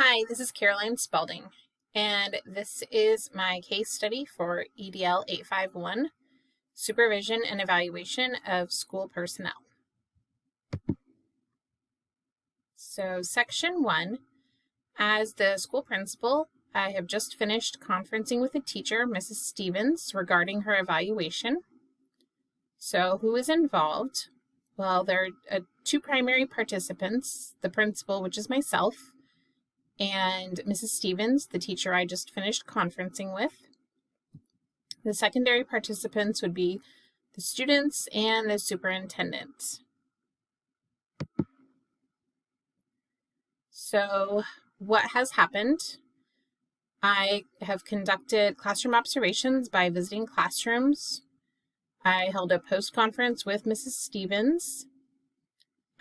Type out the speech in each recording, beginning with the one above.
Hi, this is Caroline Spalding, and this is my case study for EDL 851, Supervision and Evaluation of School Personnel. So section 1, as the school principal, I have just finished conferencing with a teacher, Mrs. Stevens, regarding her evaluation. So who is involved? Well, there are two primary participants, the principal, which is myself, and Mrs. Stevens, the teacher I just finished conferencing with. The secondary participants would be the students and the superintendent. So what has happened? I have conducted classroom observations by visiting classrooms. I held a post-conference with Mrs. Stevens.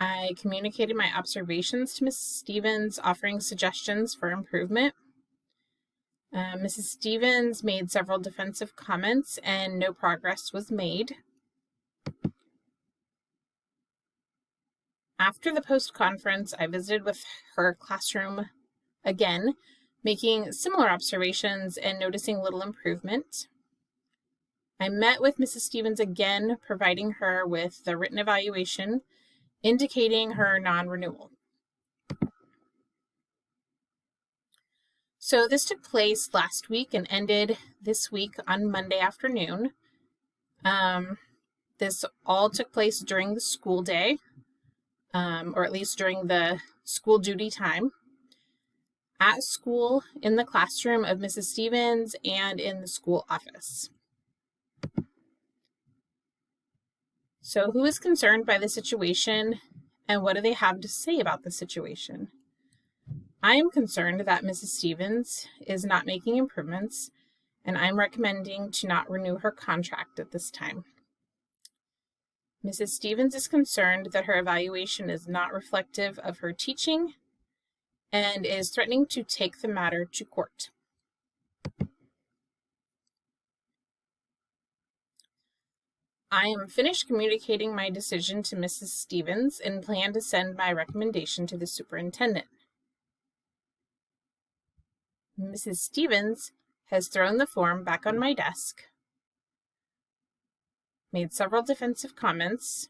I communicated my observations to Mrs. Stevens, offering suggestions for improvement. Mrs. Stevens made several defensive comments and no progress was made. After the post-conference, I visited with her classroom again, making similar observations and noticing little improvement. I met with Mrs. Stevens again, providing her with the written evaluation, indicating her non-renewal. So this took place last week and ended this week on Monday afternoon. This all took place during the school day, or at least during the school duty time, at school, in the classroom of Mrs. Stevens, and in the school office. So who is concerned by the situation, and what do they have to say about the situation? I am concerned that Mrs. Stevens is not making improvements, and I'm recommending to not renew her contract at this time. Mrs. Stevens is concerned that her evaluation is not reflective of her teaching and is threatening to take the matter to court. I am finished communicating my decision to Mrs. Stevens and plan to send my recommendation to the superintendent. Mrs. Stevens has thrown the form back on my desk, made several defensive comments,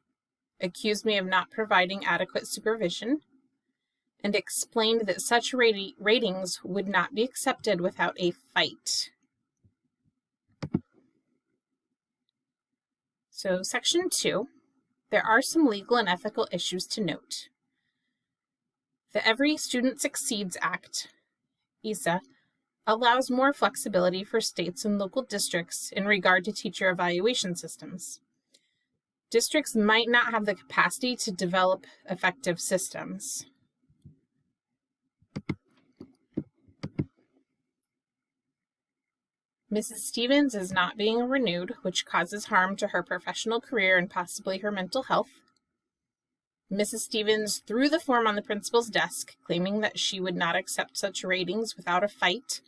accused me of not providing adequate supervision, and explained that such ratings would not be accepted without a fight. So section 2, there are some legal and ethical issues to note. The Every Student Succeeds Act, ESA, allows more flexibility for states and local districts in regard to teacher evaluation systems. Districts might not have the capacity to develop effective systems. Mrs. Stevens is not being renewed, which causes harm to her professional career and possibly her mental health. Mrs. Stevens threw the form on the principal's desk, claiming that she would not accept such ratings without a fight,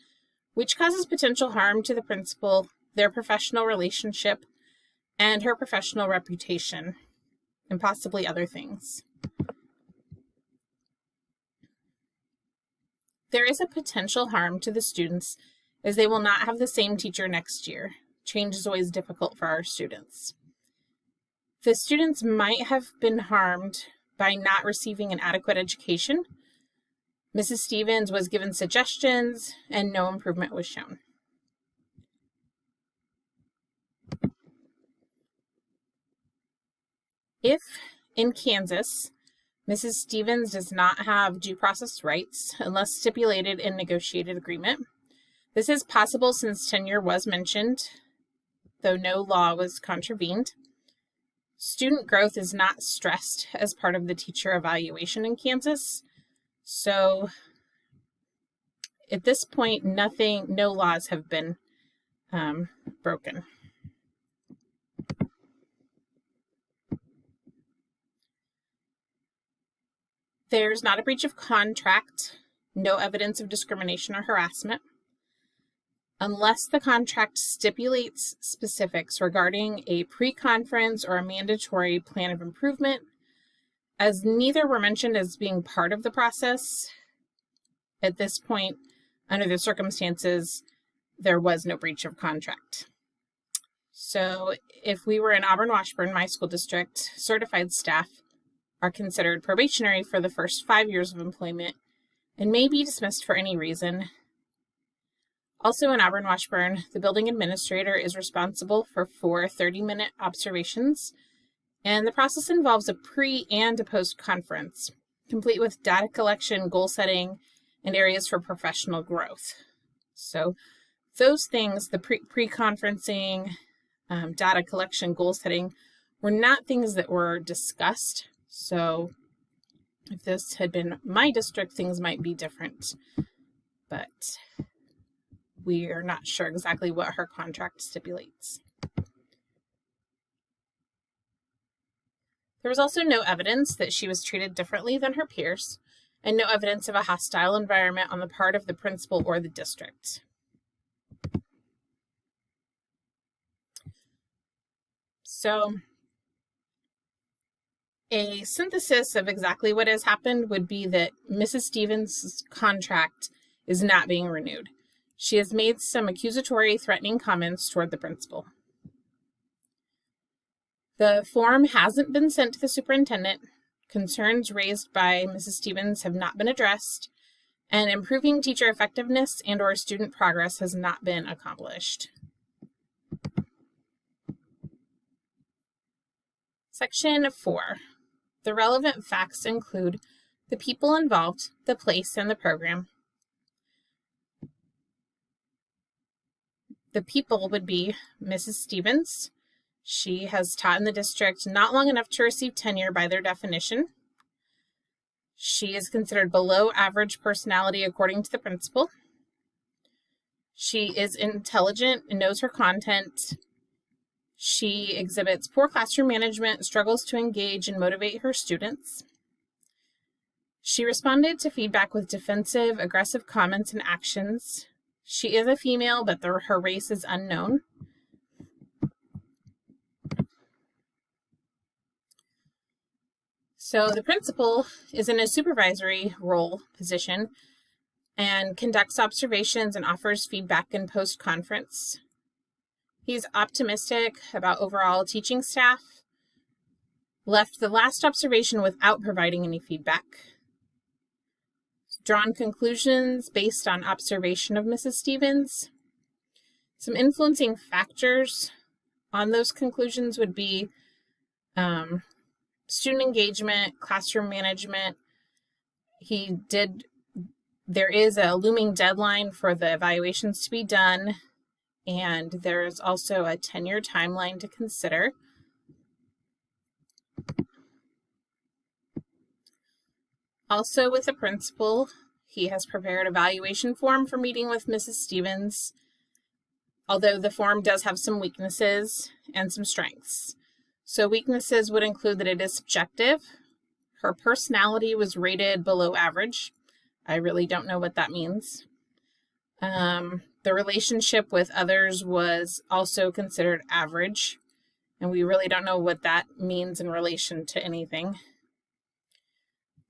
which causes potential harm to the principal, their professional relationship, and her professional reputation, and possibly other things. There is a potential harm to the students as they will not have the same teacher next year. Change is always difficult for our students. The students might have been harmed by not receiving an adequate education. Mrs. Stevens was given suggestions and no improvement was shown. If in Kansas, Mrs. Stevens does not have due process rights unless stipulated in negotiated agreement, this is possible since tenure was mentioned, though no law was contravened. Student growth is not stressed as part of the teacher evaluation in Kansas, so at this point, no laws have been broken. There's not a breach of contract, no evidence of discrimination or harassment. Unless the contract stipulates specifics regarding a pre-conference or a mandatory plan of improvement, as neither were mentioned as being part of the process, at this point, under the circumstances, there was no breach of contract. So if we were in Auburn-Washburn, my school district, certified staff are considered probationary for the first 5 years of employment and may be dismissed for any reason. Also in Auburn-Washburn, the building administrator is responsible for 4 30-minute observations, and the process involves a pre- and a post-conference, complete with data collection, goal setting, and areas for professional growth. So those things, the pre-conferencing, data collection, goal setting, were not things that were discussed. So if this had been my district, things might be different, but we are not sure exactly what her contract stipulates. There was also no evidence that she was treated differently than her peers, and no evidence of a hostile environment on the part of the principal or the district. So a synthesis of exactly what has happened would be that Mrs. Stevens' contract is not being renewed. She has made some accusatory, threatening comments toward the principal. The form hasn't been sent to the superintendent. Concerns raised by Mrs. Stevens have not been addressed, and improving teacher effectiveness and/or student progress has not been accomplished. Section 4. The relevant facts include the people involved, the place, and the program. The people would be Mrs. Stevens. She has taught in the district not long enough to receive tenure by their definition. She is considered below average personality according to the principal. She is intelligent and knows her content. She exhibits poor classroom management, struggles to engage and motivate her students. She responded to feedback with defensive, aggressive comments and actions. She is a female, but her race is unknown. So the principal is in a supervisory role position and conducts observations and offers feedback in post-conference. He's optimistic about overall teaching staff, left the last observation without providing any feedback, drawn conclusions based on observation of Mrs. Stevens. Some influencing factors on those conclusions would be student engagement, classroom management. There is a looming deadline for the evaluations to be done, and there is also a tenure timeline to consider. Also with the principal, he has prepared an evaluation form for meeting with Mrs. Stevens, although the form does have some weaknesses and some strengths. So weaknesses would include that it is subjective. Her personality was rated below average. I really don't know what that means. The relationship with others was also considered average, and we really don't know what that means in relation to anything.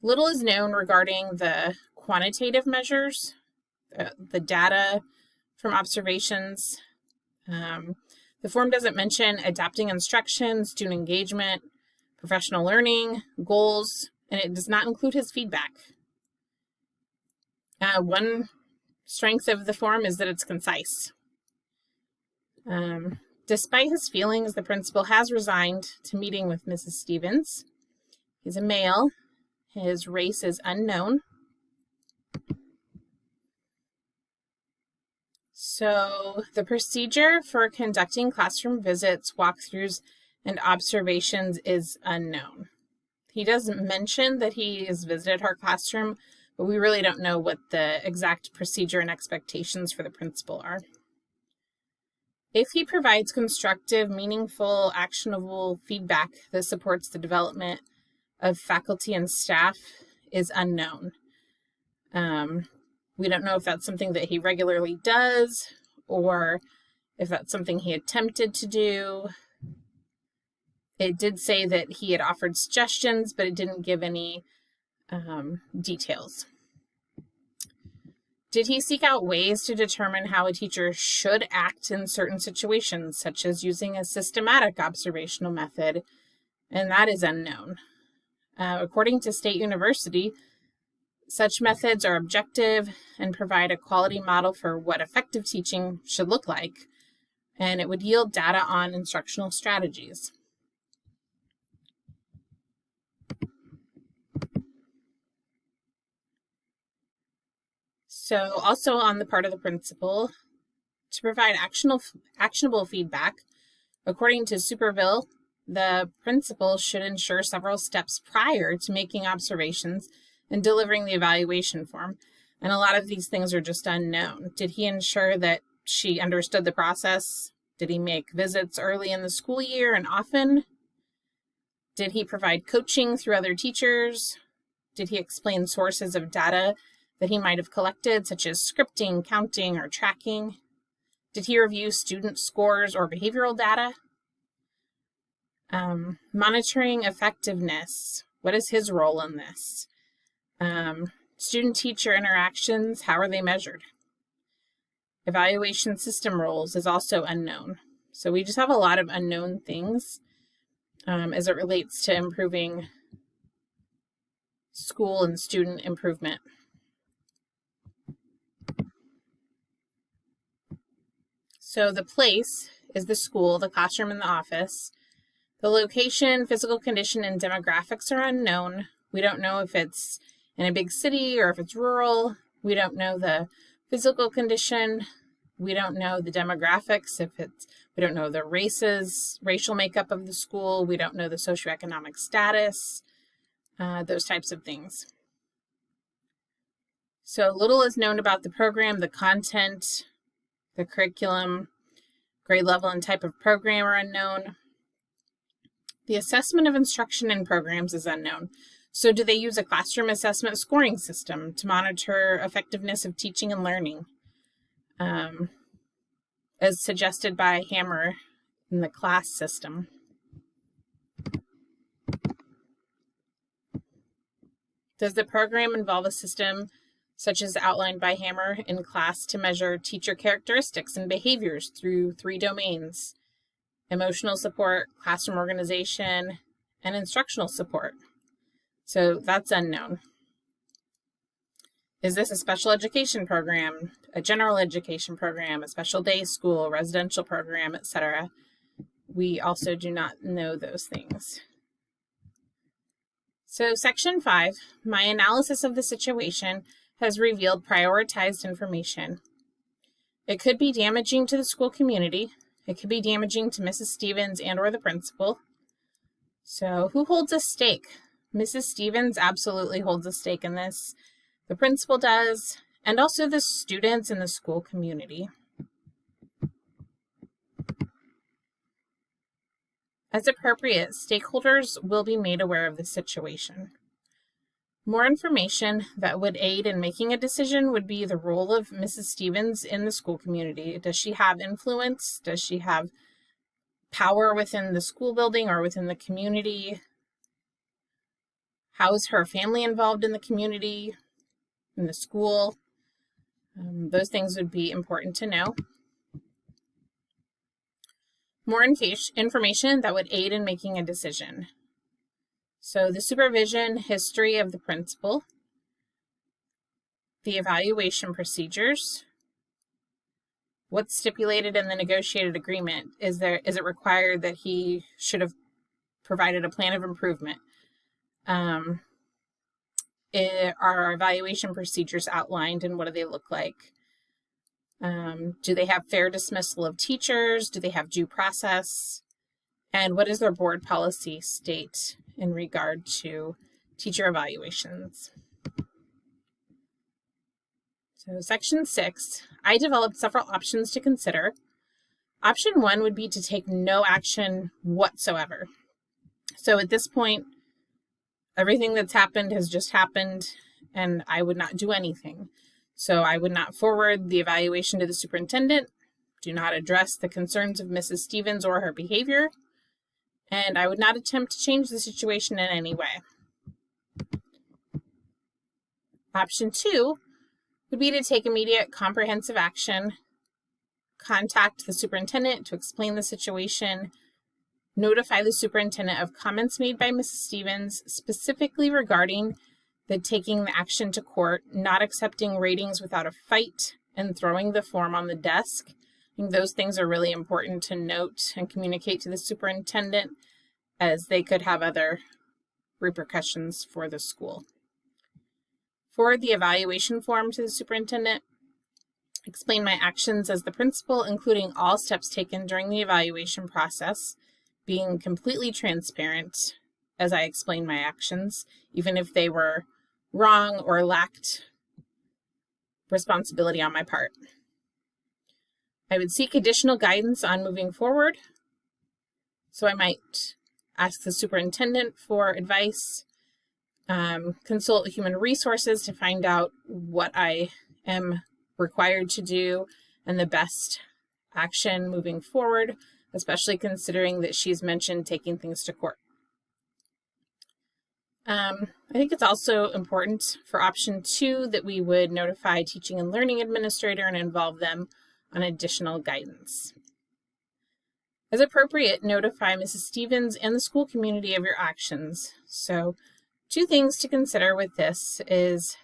Little is known regarding the quantitative measures, the data from observations. The form doesn't mention adapting instruction, student engagement, professional learning, goals, and it does not include his feedback. One strength of the form is that it's concise. Despite his feelings, the principal has resigned to meeting with Mrs. Stevens. He's a male. His race is unknown. So the procedure for conducting classroom visits, walkthroughs, and observations is unknown. He doesn't mention that he has visited her classroom, but we really don't know what the exact procedure and expectations for the principal are. If he provides constructive, meaningful, actionable feedback that supports the development of faculty and staff is unknown. We don't know if that's something that he regularly does or if that's something he attempted to do. It did say that he had offered suggestions, but it didn't give any details. Did he seek out ways to determine how a teacher should act in certain situations, such as using a systematic observational method? And that is unknown. According to State University, such methods are objective and provide a quality model for what effective teaching should look like, and it would yield data on instructional strategies. So also on the part of the principal, to provide actionable feedback, according to Superville, the principal should ensure several steps prior to making observations and delivering the evaluation form. And a lot of these things are just unknown. Did he ensure that she understood the process? Did he make visits early in the school year and often? Did he provide coaching through other teachers? Did he explain sources of data that he might have collected, such as scripting, counting, or tracking? Did he review student scores or behavioral data? Monitoring effectiveness. What is his role in this? Student-teacher interactions, how are they measured? Evaluation system roles is also unknown. So we just have a lot of unknown things as it relates to improving school and student improvement. So the place is the school, the classroom, and the office. The location, physical condition, and demographics are unknown. We don't know if it's in a big city or if it's rural. We don't know the physical condition. We don't know the demographics, we don't know the racial makeup of the school. We don't know the socioeconomic status, those types of things. So little is known about the program, the content, the curriculum, grade level and type of program are unknown. The assessment of instruction in programs is unknown. So do they use a classroom assessment scoring system to monitor effectiveness of teaching and learning, as suggested by Hammer in the class system? Does the program involve a system such as outlined by Hammer in class to measure teacher characteristics and behaviors through 3 domains: emotional support, classroom organization, and instructional support? So that's unknown. Is this a special education program, a general education program, a special day school, residential program, etc.? We also do not know those things. So section 5, my analysis of the situation has revealed prioritized information. It could be damaging to the school community. It could be damaging to Mrs. Stevens and or the principal. So who holds a stake? Mrs. Stevens absolutely holds a stake in this. The principal does, and also the students in the school community. As appropriate, stakeholders will be made aware of the situation. More information that would aid in making a decision would be the role of Mrs. Stevens in the school community. Does she have influence? Does she have power within the school building or within the community? How is her family involved in the community, in the school? Those things would be important to know. More information that would aid in making a decision. So the supervision history of the principal, the evaluation procedures, what's stipulated in the negotiated agreement. Is it required that he should have provided a plan of improvement? Are our evaluation procedures outlined, and what do they look like? Do they have fair dismissal of teachers? Do they have due process? And what does their board policy state in regard to teacher evaluations? So section 6, I developed several options to consider. Option 1 would be to take no action whatsoever. So at this point, everything that's happened has just happened, and I would not do anything. So I would not forward the evaluation to the superintendent, do not address the concerns of Mrs. Stevens or her behavior, and I would not attempt to change the situation in any way. Option 2 would be to take immediate comprehensive action, contact the superintendent to explain the situation, notify the superintendent of comments made by Mrs. Stevens, specifically regarding the taking the action to court, not accepting ratings without a fight, and throwing the form on the desk. I think those things are really important to note and communicate to the superintendent, as they could have other repercussions for the school. Forward the evaluation form to the superintendent. Explain my actions as the principal, including all steps taken during the evaluation process, being completely transparent as I explain my actions, even if they were wrong or lacked responsibility on my part. I would seek additional guidance on moving forward. So I might ask the superintendent for advice, consult human resources to find out what I am required to do and the best action moving forward, especially considering that she's mentioned taking things to court. I think it's also important for option 2 that we would notify teaching and learning administrator and involve them on additional guidance. As appropriate, notify Mrs. Stevens and the school community of your actions. So 2 things to consider with this is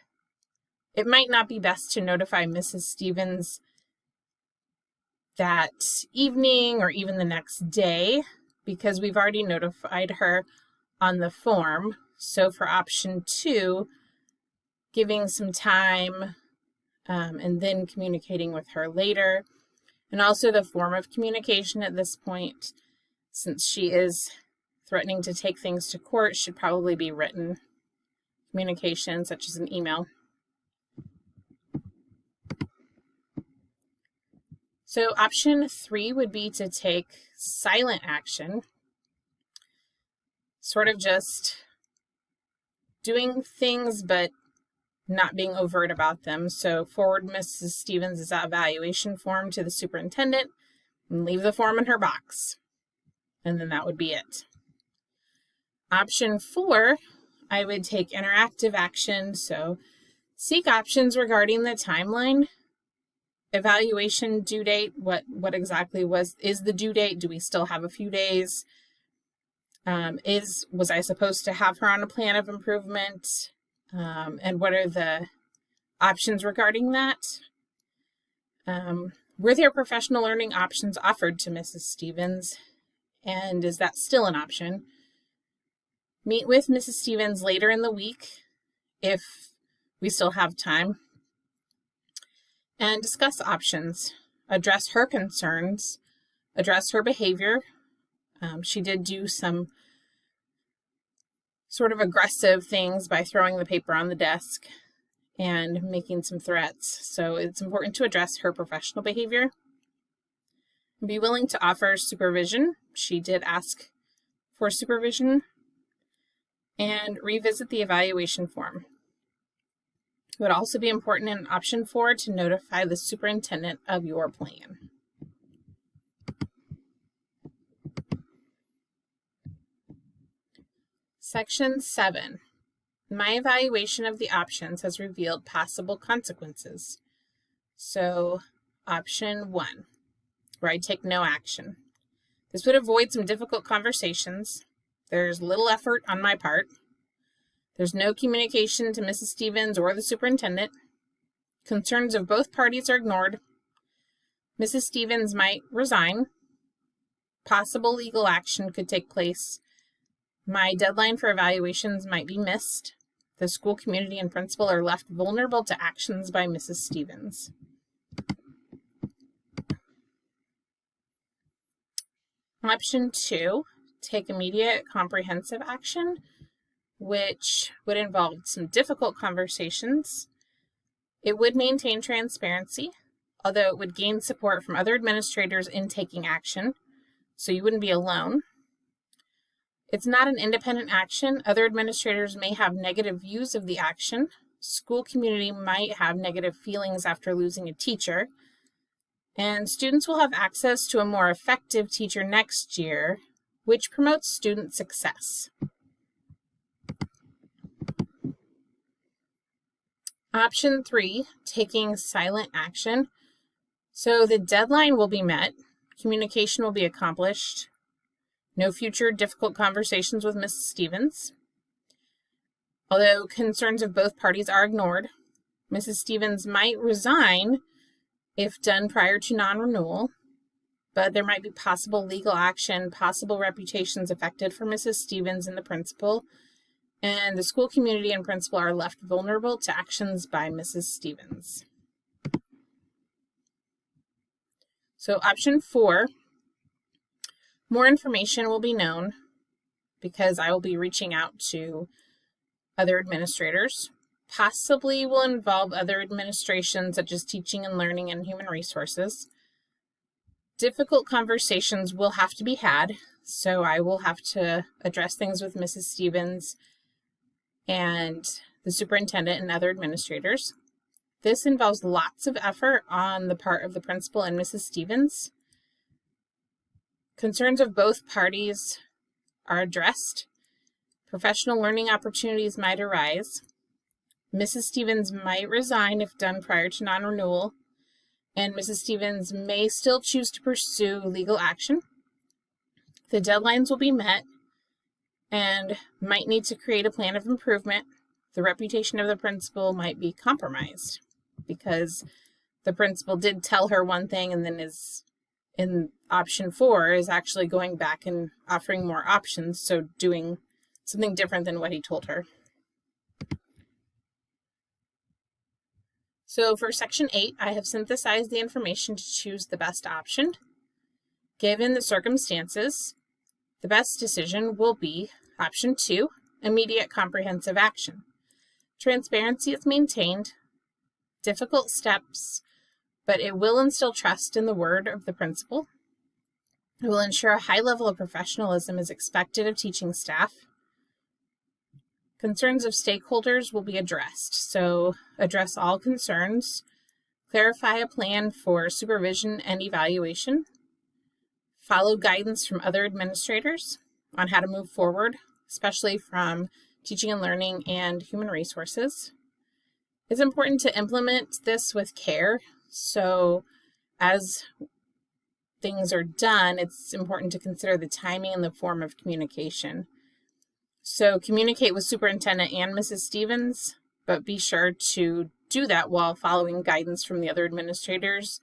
it might not be best to notify Mrs. Stevens that evening or even the next day because we've already notified her on the form. So for option 2, giving some time and then communicating with her later. And also the form of communication at this point, since she is threatening to take things to court, should probably be written communication, such as an email. So option 3 would be to take silent action, sort of just doing things but not being overt about them. So forward Mrs. Stevens' evaluation form to the superintendent and leave the form in her box. And then that would be it. Option 4, I would take interactive action. So seek options regarding the timeline, evaluation due date, what exactly is the due date? Do we still have a few days? Was I supposed to have her on a plan of improvement? And what are the options regarding that? Were there professional learning options offered to Mrs. Stevens? And is that still an option? Meet with Mrs. Stevens later in the week if we still have time. And discuss options. Address her concerns. Address her behavior. She did do some sort of aggressive things by throwing the paper on the desk and making some threats. So it's important to address her professional behavior. Be willing to offer supervision. She did ask for supervision. And revisit the evaluation form. It would also be important in option 4 to notify the superintendent of your plan. Section 7. My evaluation of the options has revealed possible consequences. So option 1, where I take no action. This would avoid some difficult conversations. There's little effort on my part. There's no communication to Mrs. Stevens or the superintendent. Concerns of both parties are ignored. Mrs. Stevens might resign. Possible legal action could take place. My deadline for evaluations might be missed. The school community and principal are left vulnerable to actions by Mrs. Stevens. Option 2, take immediate comprehensive action, which would involve some difficult conversations. It would maintain transparency, although it would gain support from other administrators in taking action, so you wouldn't be alone. It's not an independent action. Other administrators may have negative views of the action. School community might have negative feelings after losing a teacher. And students will have access to a more effective teacher next year, which promotes student success. Option 3, taking silent action. So the deadline will be met, communication will be accomplished, no future difficult conversations with Mrs. Stevens. Although concerns of both parties are ignored, Mrs. Stevens might resign if done prior to non-renewal, but there might be possible legal action, possible reputations affected for Mrs. Stevens and the principal, and the school community and principal are left vulnerable to actions by Mrs. Stevens. So option 4, more information will be known because I will be reaching out to other administrators. Possibly will involve other administrations such as teaching and learning and human resources. Difficult conversations will have to be had, so I will have to address things with Mrs. Stevens and the superintendent and other administrators. This involves lots of effort on the part of the principal and Mrs. Stevens. Concerns of both parties are addressed. Professional learning opportunities might arise. Mrs. Stevens might resign if done prior to non-renewal, and Mrs. Stevens may still choose to pursue legal action. The deadlines will be met and might need to create a plan of improvement. The reputation of the principal might be compromised because the principal did tell her one thing and then is in option 4 is actually going back and offering more options, so doing something different than what he told her. So for section 8, I have synthesized the information to choose the best option. Given the circumstances, the best decision will be option 2, immediate comprehensive action. Transparency is maintained, difficult steps, but it will instill trust in the word of the principal. It will ensure a high level of professionalism is expected of teaching staff. Concerns of stakeholders will be addressed, so address all concerns, clarify a plan for supervision and evaluation, follow guidance from other administrators on how to move forward, especially from teaching and learning and human resources. It's important to implement this with care, so as things are done, it's important to consider the timing and the form of communication. So communicate with Superintendent and Mrs. Stevens, but be sure to do that while following guidance from the other administrators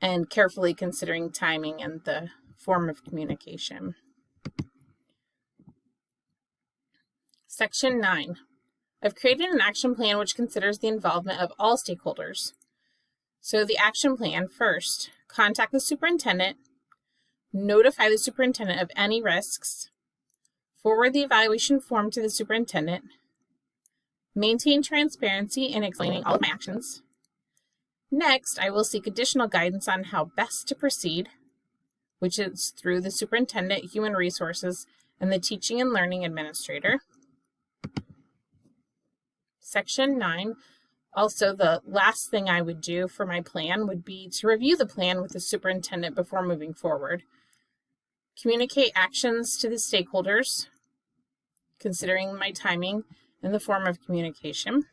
and carefully considering timing and the form of communication. Section 9. I've created an action plan which considers the involvement of all stakeholders. So the action plan, first, contact the superintendent, notify the superintendent of any risks, forward the evaluation form to the superintendent, maintain transparency in explaining all of my actions. Next, I will seek additional guidance on how best to proceed, which is through the superintendent, human resources, and the teaching and learning administrator. Section 9, also the last thing I would do for my plan would be to review the plan with the superintendent before moving forward. Communicate actions to the stakeholders, considering my timing in the form of communication.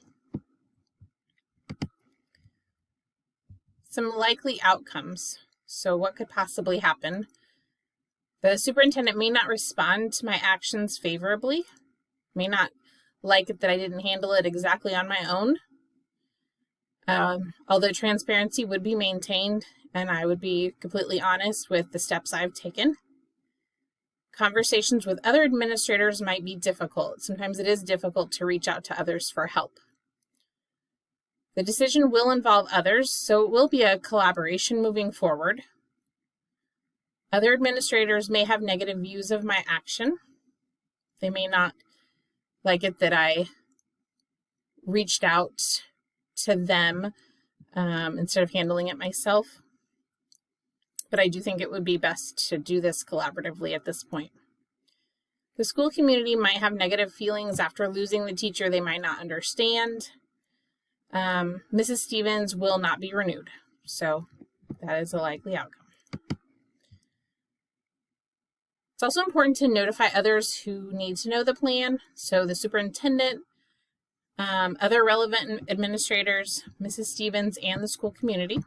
Some likely outcomes. So what could possibly happen? The superintendent may not respond to my actions favorably, may not like it that I didn't handle it exactly on my own. Although transparency would be maintained and I would be completely honest with the steps I've taken. Conversations with other administrators might be difficult. Sometimes it is difficult to reach out to others for help. The decision will involve others, so it will be a collaboration moving forward. Other administrators may have negative views of my action. They may not like it that I reached out to them instead of handling it myself. But I do think it would be best to do this collaboratively at this point. The school community might have negative feelings after losing the teacher they might not understand. Mrs. Stevens will not be renewed, so that is a likely outcome. It's also important to notify others who need to know the plan, so the superintendent, Other relevant administrators, Mrs. Stevens, and the school community.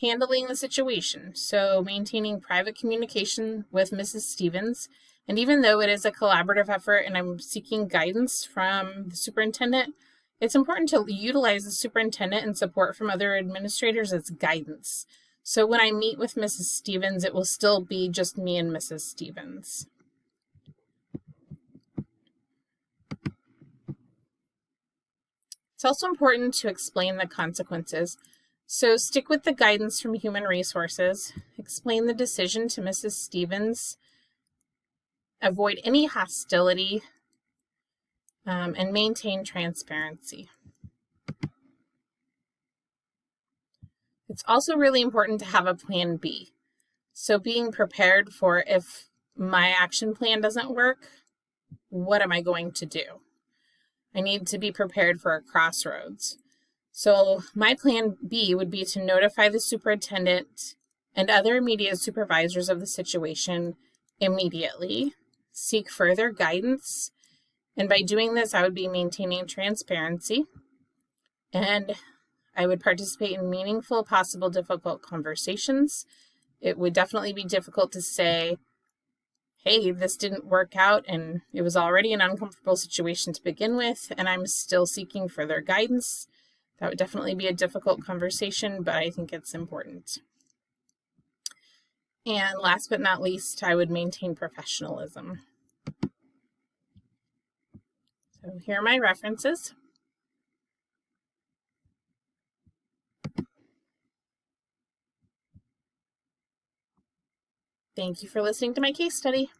Handling the situation, so maintaining private communication with Mrs. Stevens. And even though it is a collaborative effort and I'm seeking guidance from the superintendent, it's important to utilize the superintendent and support from other administrators as guidance. So when I meet with Mrs. Stevens, it will still be just me and Mrs. Stevens. It's also important to explain the consequences. So stick with the guidance from Human Resources, explain the decision to Mrs. Stevens, avoid any hostility, and maintain transparency. It's also really important to have a plan B. So being prepared for if my action plan doesn't work, what am I going to do? I need to be prepared for a crossroads. So my plan B would be to notify the superintendent and other immediate supervisors of the situation immediately, seek further guidance, and by doing this, I would be maintaining transparency, and I would participate in meaningful, possible, difficult conversations. It would definitely be difficult to say, hey, this didn't work out, and it was already an uncomfortable situation to begin with, and I'm still seeking further guidance. That would definitely be a difficult conversation, but I think it's important. And last but not least, I would maintain professionalism. So here are my references. Thank you for listening to my case study.